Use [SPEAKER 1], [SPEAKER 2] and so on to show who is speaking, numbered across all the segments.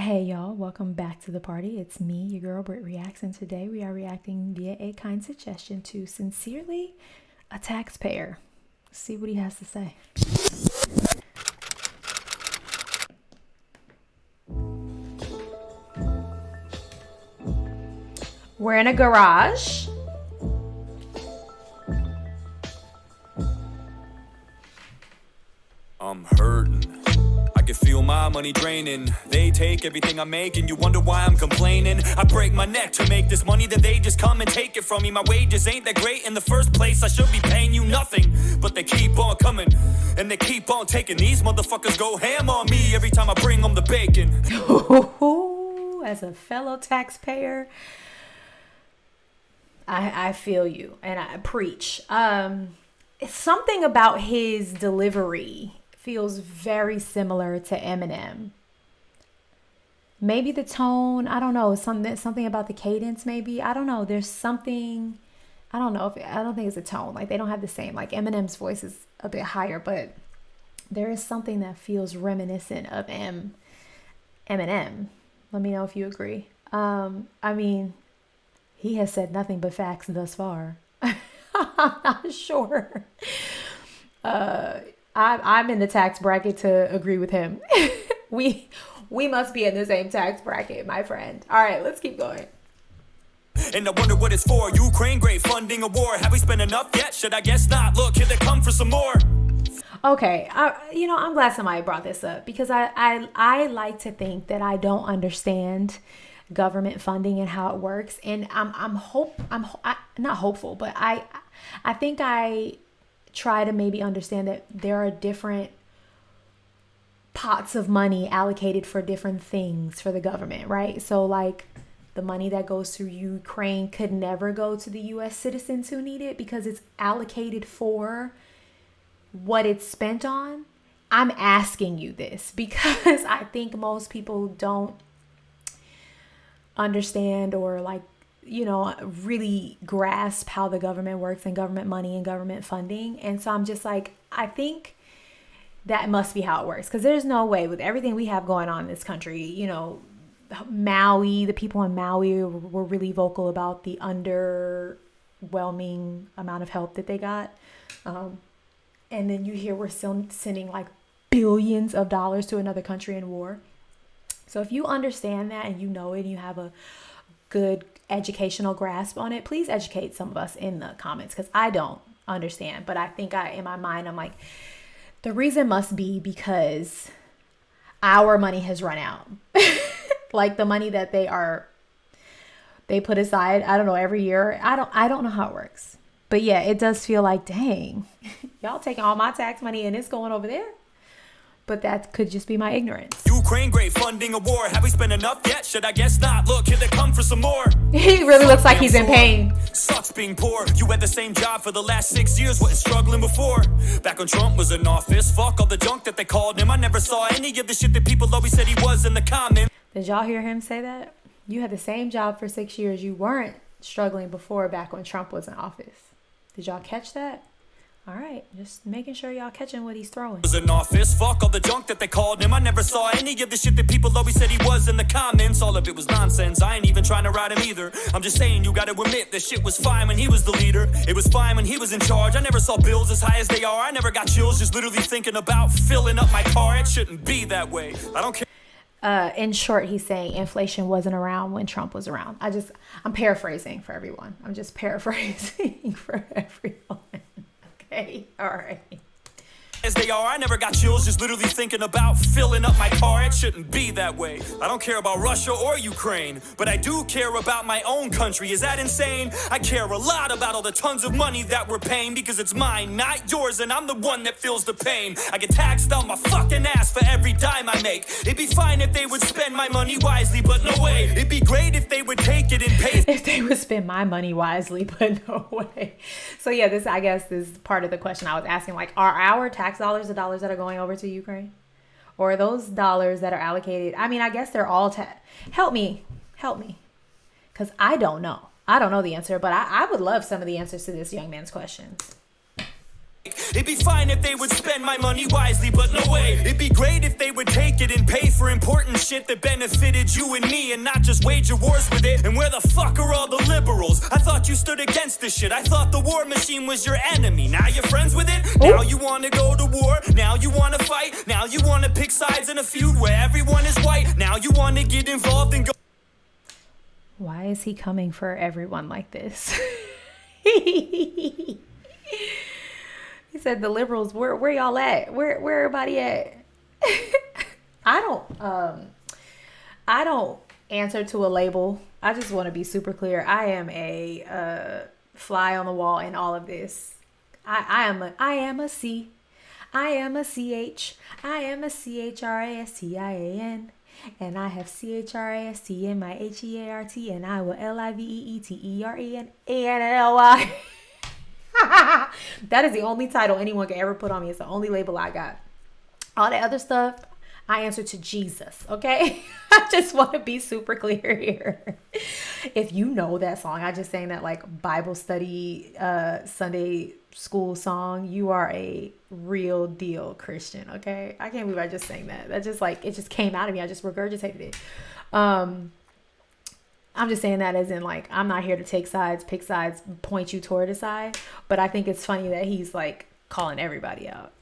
[SPEAKER 1] Hey y'all, welcome back to the party. It's me, your girl BrittReacts, and today we are reacting via a kind suggestion to Sincerely a Taxpayer. Let's see what he has to say. We're in a garage.
[SPEAKER 2] I'm hurting. I can feel my money draining. They take everything I make and you wonder why I'm complaining. I break my neck to make this money, then they just come and take it from me. My wages ain't that great in the first place. I should be paying you nothing, but they keep on coming and they keep on taking. These motherfuckers go ham on me every time I bring them the bacon.
[SPEAKER 1] As a fellow taxpayer, I feel you and I preach. It's something about his delivery feels very similar to Eminem. Maybe the tone, I don't know, something about the cadence maybe. I don't know. There's something, I don't think it's a tone. Like they don't have the same, like Eminem's voice is a bit higher, but there is something that feels reminiscent of Eminem. Let me know if you agree. I mean, he has said nothing but facts thus far. I'm not sure. I'm in the tax bracket to agree with him. We must be in the same tax bracket, my friend. All right, let's keep going.
[SPEAKER 2] And I wonder what it's for. Ukraine, great funding a war. Have we spent enough yet? Should I guess not? Look, here they come for some more.
[SPEAKER 1] Okay, I'm glad somebody brought this up because I like to think that I don't understand government funding and how it works, and I'm not hopeful, but I think I try to maybe understand that there are different pots of money allocated for different things for the government, right? So like the money that goes to Ukraine could never go to the US citizens who need it because it's allocated for what it's spent on. I'm asking you this because I think most people don't understand or really grasp how the government works and government money and government funding. And so I'm just like, I think that must be how it works, because there's no way with everything we have going on in this country, Maui, the people in Maui were really vocal about the underwhelming amount of help that they got. And then you hear we're still sending like billions of dollars to another country in war. So if you understand that and you know it and you have a good educational grasp on it, please educate some of us in the comments, because I don't understand. But I think in my mind, I'm like, the reason must be because our money has run out. Like the money that they put aside, I don't know, every year. I don't know how it works. But yeah, it does feel like, dang, y'all taking all my tax money and it's going over there. But that could just be my ignorance.
[SPEAKER 2] Ukraine, great funding a war. Have we spent enough yet? Should I guess not? Look, here they come for some more.
[SPEAKER 1] He really looks like he's in pain.
[SPEAKER 2] Sucks being poor. You had the same job for the last 6 years, wasn't struggling before. Back when Trump was in office, fuck all the junk that they called him. I never saw any of the shit that people always said he was in the comments.
[SPEAKER 1] Did y'all hear him say that? You had the same job for 6 years. You weren't struggling before, back when Trump was in office. Did y'all catch that? All right, just making sure y'all catching what he's throwing.
[SPEAKER 2] Was in office, fuck all the junk that they called him. I never saw any of the shit that people always said he was in the comments. All of it was nonsense. I ain't even trying to ride him either. I'm just saying you gotta admit that shit was fine when he was the leader. It was fine when he was in charge. I never saw bills as high as they are. I never got chills just literally thinking about filling up my car. It shouldn't be that way. I don't care.
[SPEAKER 1] In short, he's saying inflation wasn't around when Trump was around. I'm paraphrasing for everyone. I'm just paraphrasing for everyone. Okay, all right.
[SPEAKER 2] As they are, I never got chills just literally thinking about filling up my car. It shouldn't be that way. I don't care about Russia or Ukraine, but I do care about my own country. Is that insane? I care a lot about all the tons of money that we're paying, because it's mine, not yours, and I'm the one that feels the pain. I get taxed on my fucking ass for every dime I make. It'd be fine if they would spend my money wisely, but no way. It'd be great if they would take it and pay.
[SPEAKER 1] If they would spend my money wisely, but no way. So yeah, this, I guess, is part of the question I was asking. Like, are our tax dollars the dollars that are going over to Ukraine, or are those dollars that are allocated? I mean, I guess they're all help me, because I don't know the answer, but I would love some of the answers to this young man's questions.
[SPEAKER 2] It'd be fine if they would spend my money wisely, but no way. It'd be great if they would take it and pay for important shit that benefited you and me and not just wage wars with it. And where the fuck are all the liberals? I thought you stood against this shit. I thought the war machine was your enemy. Now you're friends with it? Now you want to go to war? Now you want to fight? Now you want to pick sides in a feud where everyone is white? Now you want to get involved and go...
[SPEAKER 1] Why is he coming for everyone like this? He said the liberals, where y'all at? Where everybody at? I don't answer to a label. I just want to be super clear. I am a fly on the wall in all of this. I am a C. I am a CH. I am a CHRASTIAN. And I have CHRAST in my HEART, and I will LIVEETERENANLY. That is the only title anyone can ever put on me. It's the only label I got. All the other stuff, I answer to Jesus, okay? I just want to be super clear here. If you know that song, I just sang that like Bible study Sunday school song, you are a real deal Christian, okay? I can't believe I just sang that. That just like, it just came out of me. I just regurgitated it. I'm just saying that as in like, I'm not here to take sides, pick sides, point you toward a side. But I think it's funny that he's like calling everybody out.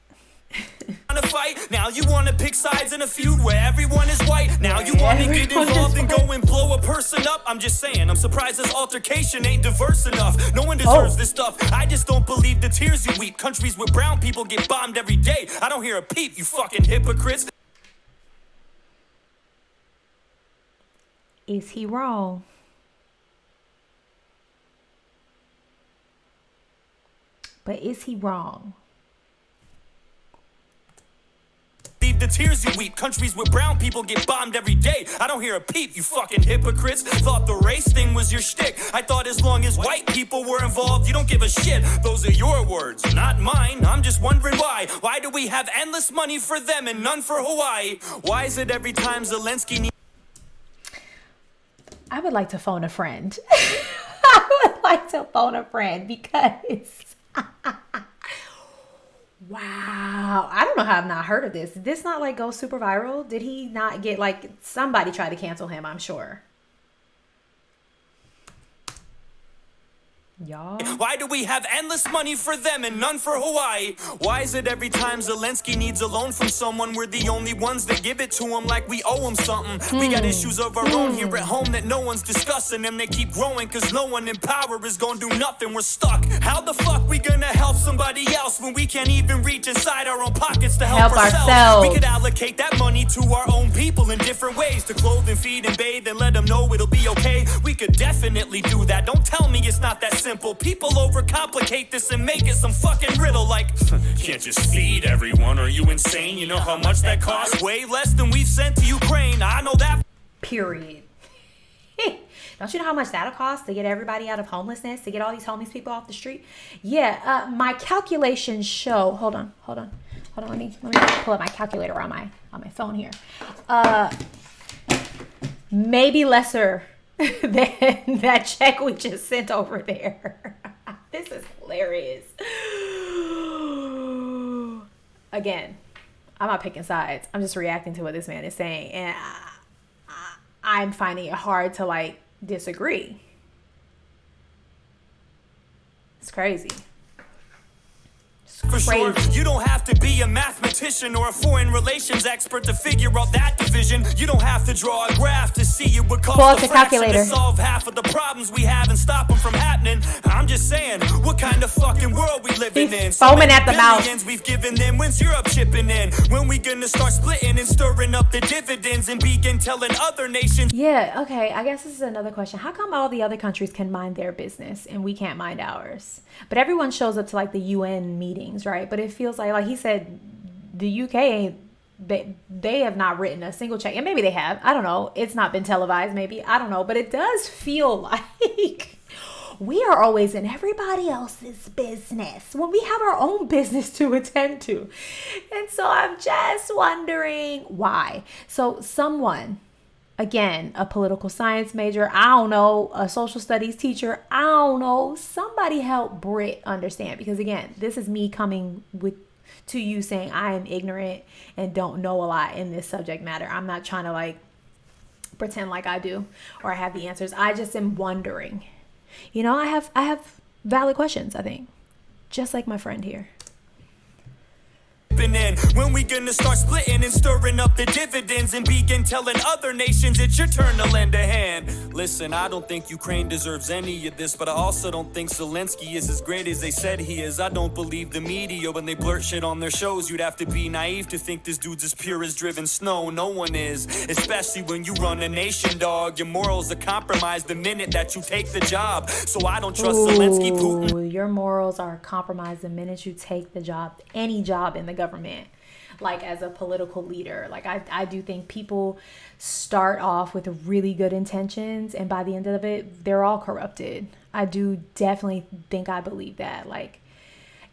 [SPEAKER 2] Fight. Now you want to pick sides in a feud where everyone is white. Now you want to get involved and go and blow a person up. I'm just saying, I'm surprised this altercation ain't diverse enough. No one deserves this stuff. I just don't believe the tears you weep. Countries where brown people get bombed every day. I don't hear a peep, you fucking hypocrites.
[SPEAKER 1] Is he wrong? But is he wrong?
[SPEAKER 2] The tears you weep, countries where brown people get bombed every day. I don't hear a peep, you fucking hypocrites. Thought the race thing was your shtick. I thought as long as white people were involved, you don't give a shit. Those are your words, not mine. I'm just wondering why. Why do we have endless money for them and none for Hawaii? Why is it every time Zelensky needs...
[SPEAKER 1] I would like to phone a friend. I would like to phone a friend because... Wow. I don't know how I've not heard of this. Did this not like go super viral? Did he not get like somebody tried to cancel him, I'm sure. Y'all.
[SPEAKER 2] Why do we have endless money for them and none for Hawaii? Why is it every time Zelensky needs a loan from someone, we're the only ones that give it to him like we owe him something? We got issues of our own here at home that no one's discussing, and they keep growing cause no one in power is gonna do nothing. We're stuck. How the fuck we gonna help somebody else when we can't even reach inside our own pockets to help ourselves? We could allocate that money to our own people in different ways, to clothe and feed and bathe and let them know it'll be okay. We could definitely do that. Don't tell me it's not that simple. People overcomplicate this and make it some fucking riddle like, can't just feed everyone, are you insane? You know how much that costs? Way less than we've sent to Ukraine. I know that.
[SPEAKER 1] Period. Don't you know how much that'll cost to get everybody out of homelessness, to get all these homeless people off the street? Yeah, my calculations show, hold on, let me pull up my calculator on my phone here. Maybe lesser than that check we just sent over there. This is hilarious. Again, I'm not picking sides. I'm just reacting to what this man is saying. And I'm finding it hard to like disagree. It's crazy.
[SPEAKER 2] For sure, you don't have to be a mathematician or a foreign relations expert to figure out that division. You don't have to draw a graph to see it would cost a fraction to solve half of the problems we have and stop them from happening. I'm just saying, what kind of fucking world we living in?
[SPEAKER 1] So foaming at the mouth.
[SPEAKER 2] We've given them. When's Europe chipping in? When we gonna start splitting and stirring up the dividends and begin telling other nations?
[SPEAKER 1] Yeah, okay, I guess this is another question. How come all the other countries can mind their business and we can't mind ours? But everyone shows up to like the UN meetings, right? But it feels like he said, the UK ain't, they have not written a single check. And maybe they have, I don't know. It's not been televised, maybe, I don't know. But it does feel like we are always in everybody else's business when we have our own business to attend to. And so I'm just wondering why. So someone again, a political science major, I don't know, a social studies teacher, I don't know. Somebody help Britt understand, because again, this is me coming to you saying I am ignorant and don't know a lot in this subject matter. I'm not trying to like pretend like I do or I have the answers. I just am wondering. You know, I have valid questions, I think. Just like my friend here.
[SPEAKER 2] When we gonna start splitting and stirring up the dividends and begin telling other nations it's your turn to lend a hand? Listen, I don't think Ukraine deserves any of this, but I also don't think Zelensky is as great as they said he is. I don't believe the media when they blurt shit on their shows. You'd have to be naive to think this dude's as pure as driven snow. No one is, especially when you run a nation, dog. Your morals are compromised the minute that you take the job. So I don't trust Zelensky, Putin.
[SPEAKER 1] Your morals are compromised the minute you take the job, any job in the government, like as a political leader. Like I do think people start off with really good intentions, and by the end of it, they're all corrupted. I do definitely think I believe that. Like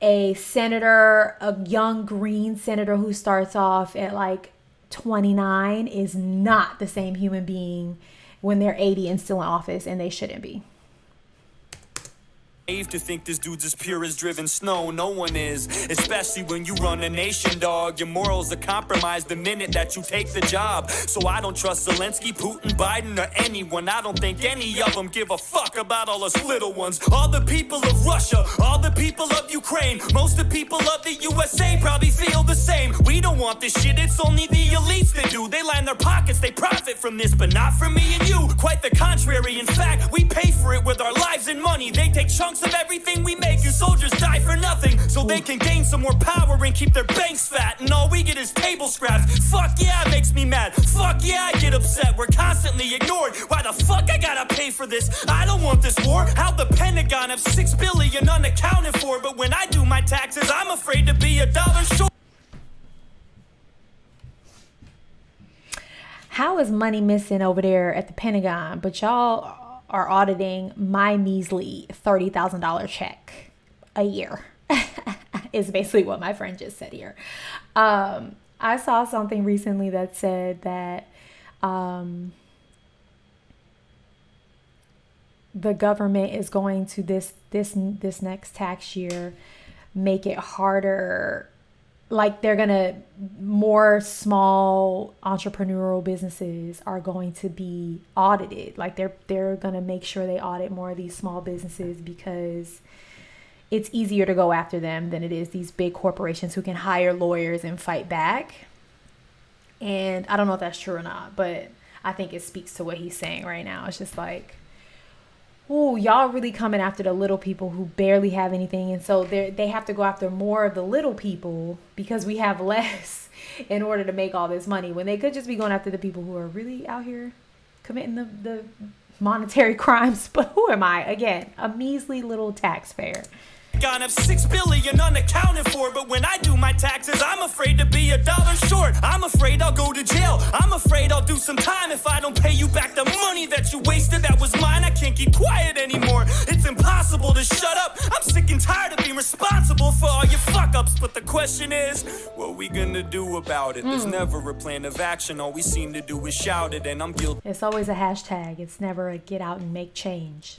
[SPEAKER 1] a senator, a young green senator who starts off at like 29 is not the same human being when they're 80 and still in office, and they shouldn't be.
[SPEAKER 2] To think this dude's as pure as driven snow. No one is, especially when you run a nation, dog. Your morals are compromised the minute that you take the job. So I don't trust Zelensky, Putin, Biden, or anyone. I don't think any of them give a fuck about all us little ones. All the people of Russia, all the people of Ukraine, most of the people of the USA probably feel the same. We don't want this shit, it's only the elites that do. They line their pockets, they profit from this, but not from me and you. Quite the contrary, in fact, we pay for it with our lives and money. They take chunks of everything we make, and soldiers die for nothing so they can gain some more power and keep their banks fat, and all we get is table scraps. Fuck yeah, it makes me mad. Fuck yeah, I get upset. We're constantly ignored. Why the fuck I gotta pay for this? I don't want this war. How the Pentagon have $6 billion unaccounted for, but when I do my taxes, I'm afraid to be $1 short.
[SPEAKER 1] How is money missing over there at the Pentagon, but y'all are auditing my measly $30,000 check a year? Is basically what my friend just said here. I saw something recently that said that the government is going to this next tax year make it harder. Like more small entrepreneurial businesses are going to be audited. Like they're going to make sure they audit more of these small businesses, because it's easier to go after them than it is these big corporations who can hire lawyers and fight back. And I don't know if that's true or not, but I think it speaks to what he's saying right now. It's just like, ooh, y'all really coming after the little people who barely have anything. And so they have to go after more of the little people because we have less in order to make all this money, when they could just be going after the people who are really out here committing the monetary crimes. But who am I? Again, a measly little taxpayer.
[SPEAKER 2] Gonna have $6 billion unaccounted for, but when I do my taxes, I'm afraid to be $1 short. I'm afraid I'll go to jail. I'm afraid I'll do some time if I don't pay you back the money that you wasted. That was mine. I can't keep quiet anymore. It's impossible to shut up. I'm sick and tired of being responsible for all your fuck-ups. But the question is, what we gonna do about it? There's never a plan of action. All we seem to do is shout it, and I'm guilty.
[SPEAKER 1] It's always a hashtag. It's never a get out and make change.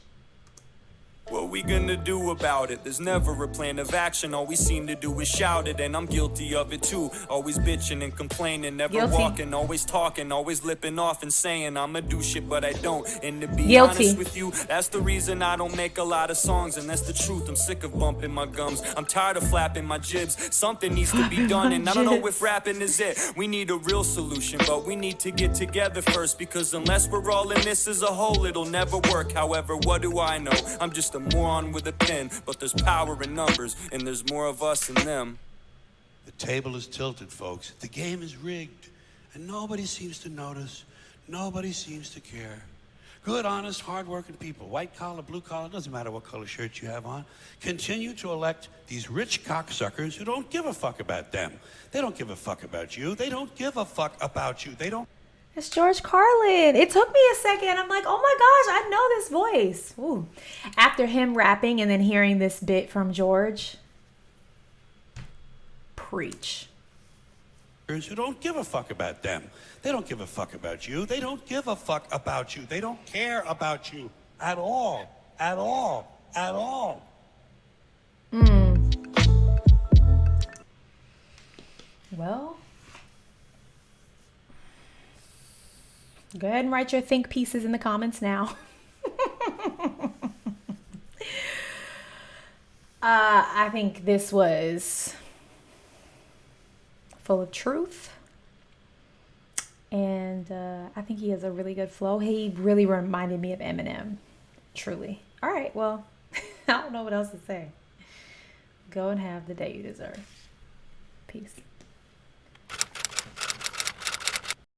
[SPEAKER 2] What we gonna do about it? There's never a plan of action. All we seem to do is shout it, and I'm guilty of it too. Always bitching and complaining, never walking, always talking, always lipping off and saying I'ma do shit, but I don't. And to be honest with you, that's the reason I don't make a lot of songs, and that's the truth. I'm sick of bumping my gums. I'm tired of flapping my jibs. Something needs to be done, and I don't know if rapping is it. We need a real solution, but we need to get together first, because unless we're all in this as a whole, it'll never work. However, what do I know? I'm just a moron with a pen, but there's power in numbers, and there's more of us than them.
[SPEAKER 3] The table is tilted, folks. The game is rigged, and nobody seems to notice. Nobody seems to care. Good, honest, hard-working people, white collar, blue collar, doesn't matter what color shirt you have on, continue to elect these rich cocksuckers who don't give a fuck about them. They don't give a fuck about you. They don't give a fuck about you. They don't.
[SPEAKER 1] It's George Carlin. It took me a second. I'm like, oh my gosh, I know this voice. Ooh. After him rapping and then hearing this bit from George. Preach.
[SPEAKER 3] who don't give a fuck about them. They don't give a fuck about you. They don't give a fuck about you. They don't care about you at all. At all. At all.
[SPEAKER 1] Well, go ahead and write your think pieces in the comments now. I think this was full of truth. And I think he has a really good flow. He really reminded me of Eminem. Truly. All right, well, I don't know what else to say. Go and have the day you deserve. Peace.